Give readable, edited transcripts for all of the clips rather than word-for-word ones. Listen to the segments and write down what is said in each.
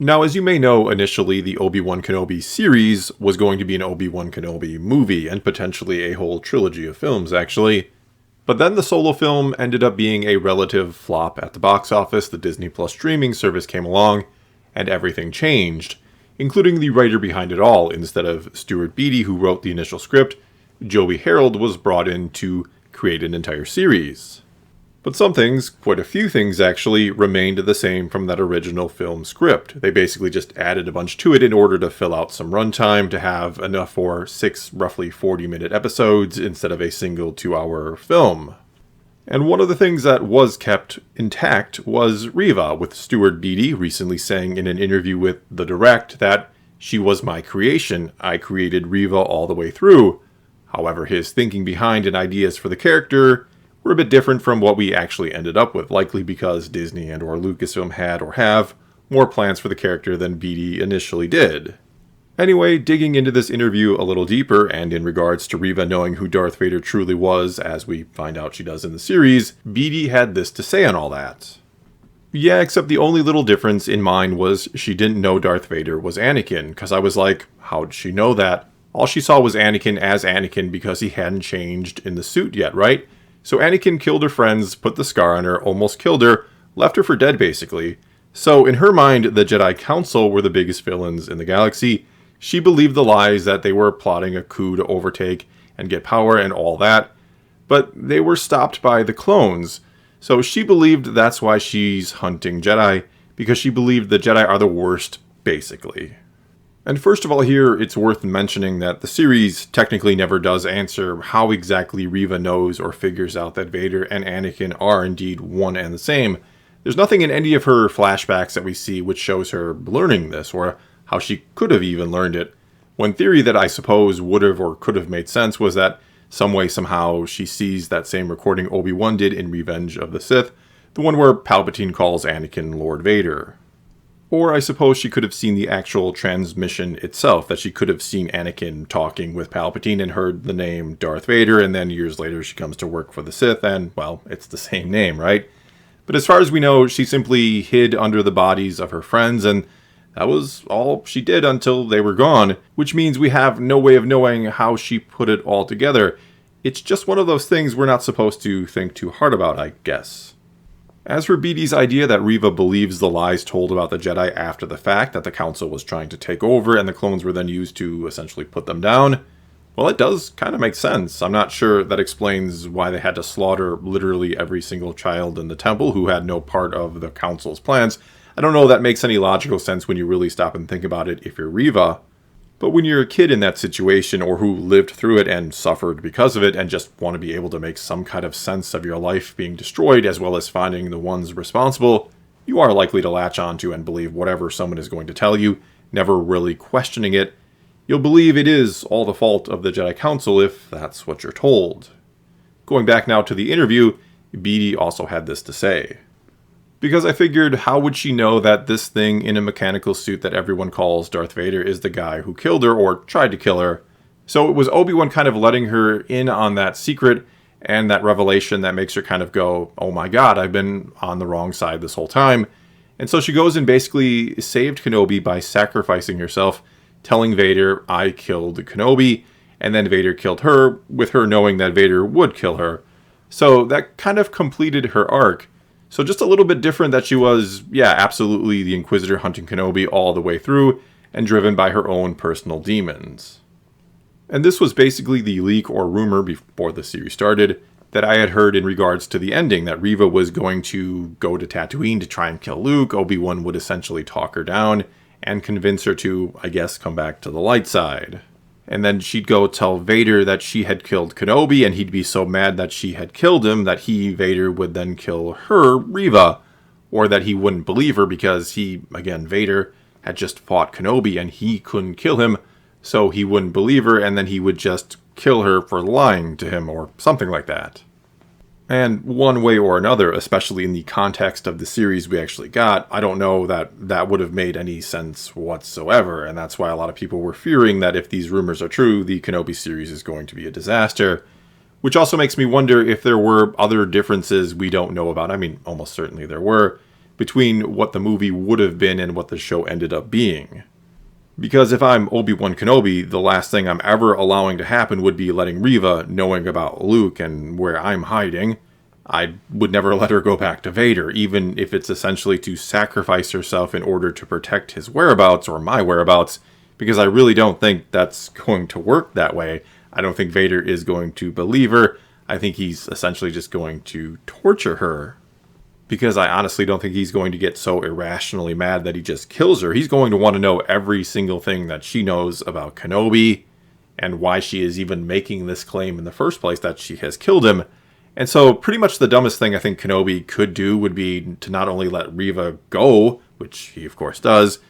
Now, as you may know, initially the Obi-Wan Kenobi series was going to be an Obi-Wan Kenobi movie, and potentially a whole trilogy of films, actually. But then the solo film ended up being a relative flop at the box office. The Disney Plus streaming service came along, and everything changed, including the writer behind it all. Instead of Stuart Beattie, who wrote the initial script, Joey Harold was brought in to create an entire series. But some things, quite a few things actually, remained the same from that original film script. They basically just added a bunch to it in order to fill out some runtime to have enough for 6 roughly 40-minute episodes instead of a single 2-hour film. And one of the things that was kept intact was Reva, with Stuart Beattie recently saying in an interview with The Direct that she was my creation. I created Reva all the way through. However, his thinking behind and ideas for the character were a bit different from what we actually ended up with, likely because Disney and or Lucasfilm had or have more plans for the character than Beattie initially did. Anyway, digging into this interview a little deeper, and in regards to Reva knowing who Darth Vader truly was, as we find out she does in the series, Beattie had this to say on all that. Yeah, except the only little difference in mine was she didn't know Darth Vader was Anakin, because I was like, how'd she know that? All she saw was Anakin as Anakin because he hadn't changed in the suit yet, right? So Anakin killed her friends, put the scar on her, almost killed her, left her for dead basically. So in her mind, the Jedi Council were the biggest villains in the galaxy. She believed the lies that they were plotting a coup to overtake and get power and all that. But they were stopped by the clones. So she believed that's why she's hunting Jedi, because she believed the Jedi are the worst, basically. And first of all here, it's worth mentioning that the series technically never does answer how exactly Reva knows or figures out that Vader and Anakin are indeed one and the same. There's nothing in any of her flashbacks that we see which shows her learning this, or how she could have even learned it. One theory that I suppose would have or could have made sense was that some way, somehow, she sees that same recording Obi-Wan did in Revenge of the Sith, the one where Palpatine calls Anakin Lord Vader. Or I suppose she could have seen the actual transmission itself, that she could have seen Anakin talking with Palpatine and heard the name Darth Vader, and then years later she comes to work for the Sith, and, well, it's the same name, right? But as far as we know, she simply hid under the bodies of her friends, and that was all she did until they were gone, which means we have no way of knowing how she put it all together. It's just one of those things we're not supposed to think too hard about, I guess. As for Beattie's idea that Reva believes the lies told about the Jedi after the fact, that the Council was trying to take over and the clones were then used to essentially put them down, well, it does kind of make sense. I'm not sure that explains why they had to slaughter literally every single child in the temple who had no part of the Council's plans. I don't know that makes any logical sense when you really stop and think about it if you're Reva. But when you're a kid in that situation, or who lived through it and suffered because of it, and just want to be able to make some kind of sense of your life being destroyed, as well as finding the ones responsible, you are likely to latch onto and believe whatever someone is going to tell you, never really questioning it. You'll believe it is all the fault of the Jedi Council if that's what you're told. Going back now to the interview, Beattie also had this to say. Because I figured, how would she know that this thing in a mechanical suit that everyone calls Darth Vader is the guy who killed her or tried to kill her? So it was Obi-Wan kind of letting her in on that secret and that revelation that makes her kind of go, oh my god, I've been on the wrong side this whole time. And so she goes and basically saved Kenobi by sacrificing herself, telling Vader, I killed Kenobi, and then Vader killed her, with her knowing that Vader would kill her. So that kind of completed her arc. So just a little bit different that she was, yeah, absolutely the Inquisitor hunting Kenobi all the way through, and driven by her own personal demons. And this was basically the leak or rumor before the series started that I had heard in regards to the ending, that Reva was going to go to Tatooine to try and kill Luke. Obi-Wan would essentially talk her down and convince her to, I guess, come back to the light side. And then she'd go tell Vader that she had killed Kenobi, and he'd be so mad that she had killed him that he, Vader, would then kill her, Reva. Or that he wouldn't believe her because he, again, Vader, had just fought Kenobi and he couldn't kill him, so he wouldn't believe her, and then he would just kill her for lying to him, or something like that. And one way or another, especially in the context of the series we actually got, I don't know that that would have made any sense whatsoever, and that's why a lot of people were fearing that if these rumors are true, the Kenobi series is going to be a disaster. Which also makes me wonder if there were other differences we don't know about. I mean, almost certainly there were, between what the movie would have been and what the show ended up being. Because if I'm Obi-Wan Kenobi, the last thing I'm ever allowing to happen would be letting Reva knowing about Luke and where I'm hiding. I would never let her go back to Vader, even if it's essentially to sacrifice herself in order to protect his whereabouts or my whereabouts, because I really don't think that's going to work that way. I don't think Vader is going to believe her. I think he's essentially just going to torture her. Because I honestly don't think he's going to get so irrationally mad that he just kills her. He's going to want to know every single thing that she knows about Kenobi and why she is even making this claim in the first place that she has killed him. And so pretty much the dumbest thing I think Kenobi could do would be to not only let Reva go, which he of course does,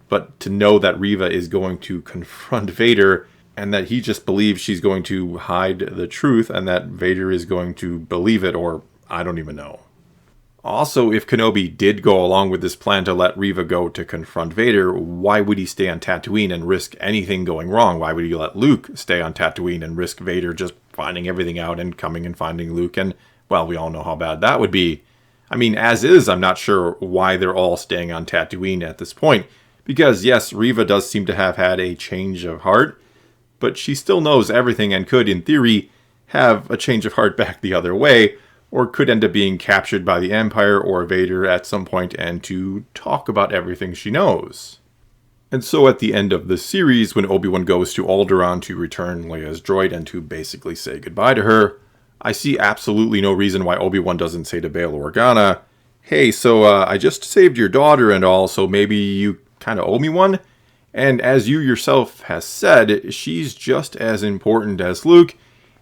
but to know that Reva is going to confront Vader and that he just believes she's going to hide the truth and that Vader is going to believe it, or I don't even know. Also, if Kenobi did go along with this plan to let Reva go to confront Vader, why would he stay on Tatooine and risk anything going wrong? Why would he let Luke stay on Tatooine and risk Vader just finding everything out and coming and finding Luke? And, well, we all know how bad that would be. I mean, as is, I'm not sure why they're all staying on Tatooine at this point. Because, yes, Reva does seem to have had a change of heart, but she still knows everything and could, in theory, have a change of heart back the other way, or could end up being captured by the Empire or Vader at some point and to talk about everything she knows. And so at the end of the series, when Obi-Wan goes to Alderaan to return Leia's droid and to basically say goodbye to her, I see absolutely no reason why Obi-Wan doesn't say to Bail Organa, hey, so I just saved your daughter and all, so maybe you kind of owe me one? And as you yourself has said, she's just as important as Luke,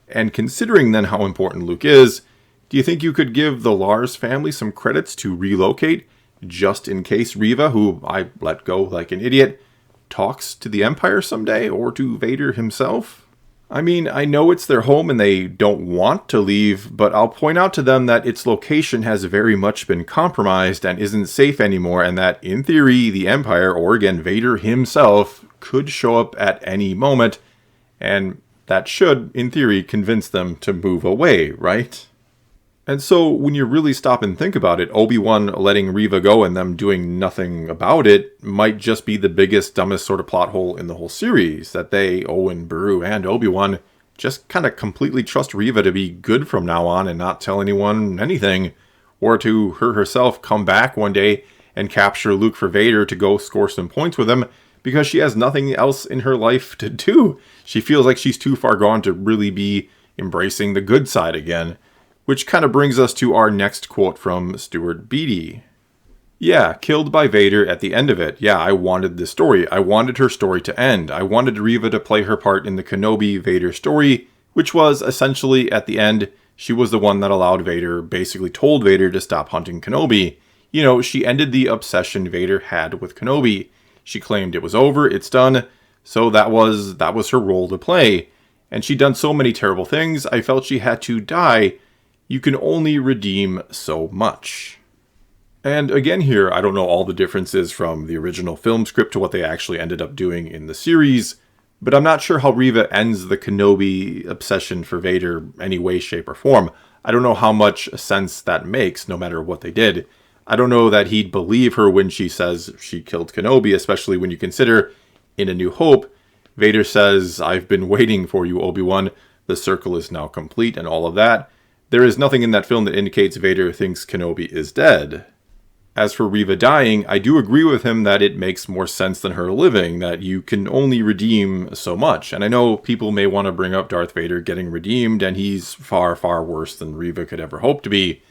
and considering then how important Luke is, do you think you could give the Lars family some credits to relocate, just in case Reva, who I let go like an idiot, talks to the Empire someday, or to Vader himself? I mean, I know it's their home and they don't want to leave, but I'll point out to them that its location has very much been compromised and isn't safe anymore, and that, in theory, the Empire, or again, Vader himself, could show up at any moment, and that should, in theory, convince them to move away, right? And so, when you really stop and think about it, Obi-Wan letting Reva go and them doing nothing about it might just be the biggest, dumbest sort of plot hole in the whole series. That they, Owen, Beru, and Obi-Wan, just kind of completely trust Reva to be good from now on and not tell anyone anything. Or to her herself come back one day and capture Luke for Vader to go score some points with him because she has nothing else in her life to do. She feels like she's too far gone to really be embracing the good side again. Which kind of brings us to our next quote from Stuart Beattie. Yeah, killed by Vader at the end of it. Yeah, I wanted this story. I wanted her story to end. I wanted Reva to play her part in the Kenobi-Vader story, which was essentially, at the end, she was the one that allowed Vader, basically told Vader to stop hunting Kenobi. You know, she ended the obsession Vader had with Kenobi. She claimed it was over, it's done, so that was her role to play. And she'd done so many terrible things, I felt she had to die. You can only redeem so much. And again here, I don't know all the differences from the original film script to what they actually ended up doing in the series, but I'm not sure how Reva ends the Kenobi obsession for Vader any way, shape, or form. I don't know how much sense that makes, no matter what they did. I don't know that he'd believe her when she says she killed Kenobi, especially when you consider, in A New Hope, Vader says, I've been waiting for you, Obi-Wan. The circle is now complete, and all of that. There is nothing in that film that indicates Vader thinks Kenobi is dead. As for Reva dying, I do agree with him that it makes more sense than her living, that you can only redeem so much. And I know people may want to bring up Darth Vader getting redeemed, and he's far, far worse than Reva could ever hope to be.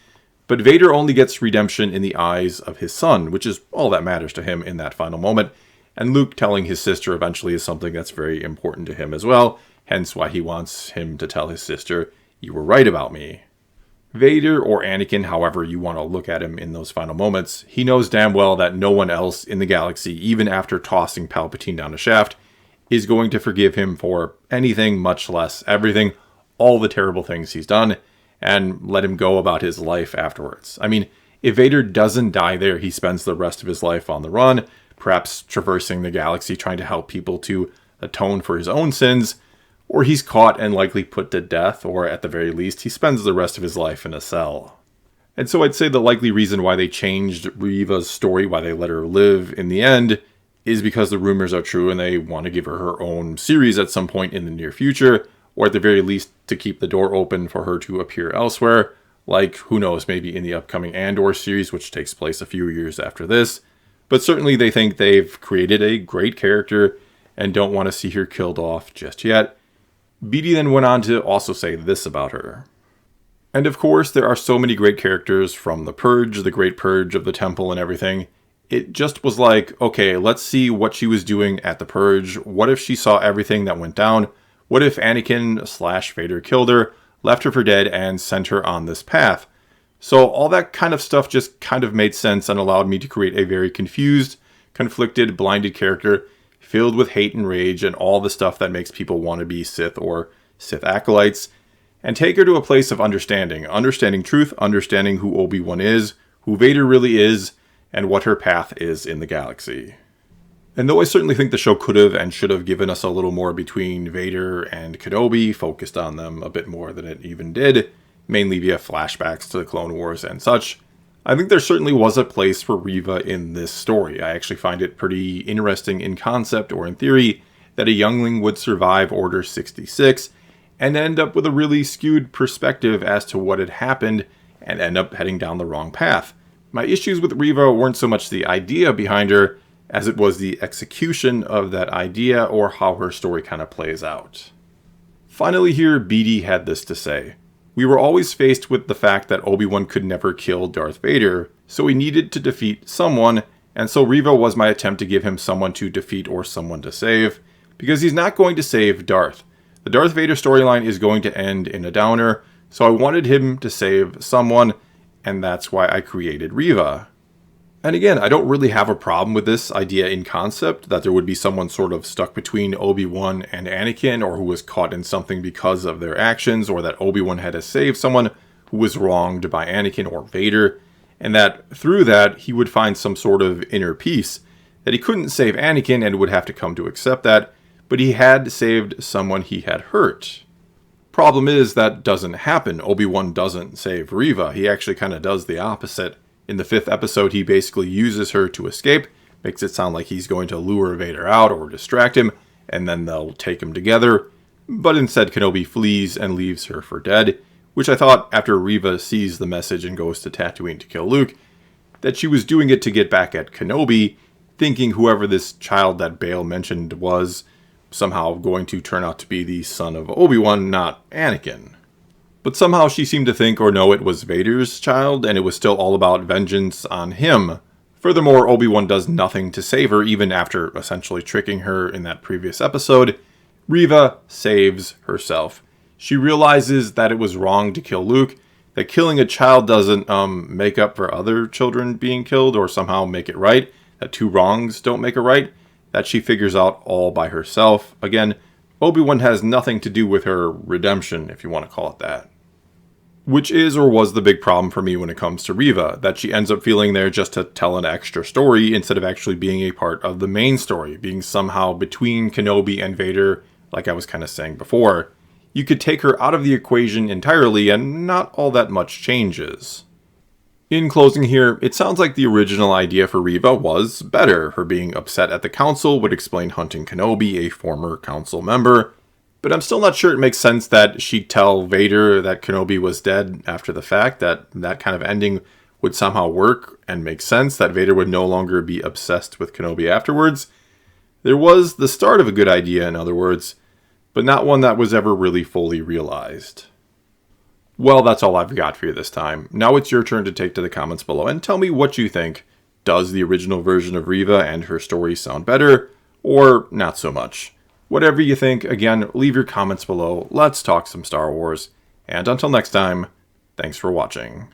But Vader only gets redemption in the eyes of his son, which is all that matters to him in that final moment. And Luke telling his sister eventually is something that's very important to him as well, hence why he wants him to tell his sister, you were right about me. Vader, or Anakin, however you want to look at him in those final moments, he knows damn well that no one else in the galaxy, even after tossing Palpatine down a shaft, is going to forgive him for anything, much less everything, all the terrible things he's done, and let him go about his life afterwards. I mean, if Vader doesn't die there, he spends the rest of his life on the run, perhaps traversing the galaxy trying to help people to atone for his own sins, or he's caught and likely put to death, or at the very least, he spends the rest of his life in a cell. And so I'd say the likely reason why they changed Reva's story, why they let her live in the end, is because the rumors are true and they want to give her her own series at some point in the near future, or at the very least to keep the door open for her to appear elsewhere, like, who knows, maybe in the upcoming Andor series, which takes place a few years after this. But certainly they think they've created a great character and don't want to see her killed off just yet. Beatty then went on to also say this about her. And of course, there are so many great characters from the Purge, the Great Purge of the Temple and everything. It just was like, okay, let's see what she was doing at the Purge. What if she saw everything that went down? What if Anakin/Vader killed her, left her for dead, and sent her on this path? So all that kind of stuff just kind of made sense and allowed me to create a very confused, conflicted, blinded character filled with hate and rage and all the stuff that makes people want to be Sith or Sith acolytes, and take her to a place of understanding truth, understanding who Obi-Wan is, who Vader really is, and what her path is in the galaxy. And though I certainly think the show could have and should have given us a little more between Vader and Kenobi, focused on them a bit more than it even did, mainly via flashbacks to the Clone Wars and such, I think there certainly was a place for Reva in this story. I actually find it pretty interesting in concept or in theory that a youngling would survive Order 66 and end up with a really skewed perspective as to what had happened and end up heading down the wrong path. My issues with Reva weren't so much the idea behind her as it was the execution of that idea or how her story kind of plays out. Finally here, Beatty had this to say. We were always faced with the fact that Obi-Wan could never kill Darth Vader, so he needed to defeat someone, and so Reva was my attempt to give him someone to defeat or someone to save, because he's not going to save Darth. The Darth Vader storyline is going to end in a downer, so I wanted him to save someone, and that's why I created Reva. And again, I don't really have a problem with this idea in concept, that there would be someone sort of stuck between Obi-Wan and Anakin, or who was caught in something because of their actions, or that Obi-Wan had to save someone who was wronged by Anakin or Vader, and that through that, he would find some sort of inner peace, that he couldn't save Anakin and would have to come to accept that, but he had saved someone he had hurt. Problem is, that doesn't happen. Obi-Wan doesn't save Reva. He actually kind of does the opposite. In the 5th episode, he basically uses her to escape, makes it sound like he's going to lure Vader out or distract him, and then they'll take him together. But instead, Kenobi flees and leaves her for dead, which I thought, after Reva sees the message and goes to Tatooine to kill Luke, that she was doing it to get back at Kenobi, thinking whoever this child that Bale mentioned was somehow going to turn out to be the son of Obi-Wan, not Anakin. But somehow she seemed to think or know it was Vader's child, and it was still all about vengeance on him. Furthermore, Obi-Wan does nothing to save her, even after essentially tricking her in that previous episode. Reva saves herself. She realizes that it was wrong to kill Luke, that killing a child doesn't make up for other children being killed or somehow make it right, that two wrongs don't make a right, that she figures out all by herself. Again, Obi-Wan has nothing to do with her redemption, if you want to call it that. Which is or was the big problem for me when it comes to Reva, that she ends up feeling there just to tell an extra story instead of actually being a part of the main story, being somehow between Kenobi and Vader, like I was kind of saying before. You could take her out of the equation entirely and not all that much changes. In closing here, it sounds like the original idea for Reva was better. Her being upset at the council would explain hunting Kenobi, a former council member. But I'm still not sure it makes sense that she'd tell Vader that Kenobi was dead after the fact, that kind of ending would somehow work and make sense, that Vader would no longer be obsessed with Kenobi afterwards. There was the start of a good idea, in other words, but not one that was ever really fully realized. Well, that's all I've got for you this time. Now it's your turn to take to the comments below and tell me what you think. Does the original version of Reva and her story sound better, or not so much? Whatever you think, again, leave your comments below. Let's talk some Star Wars. And until next time, thanks for watching.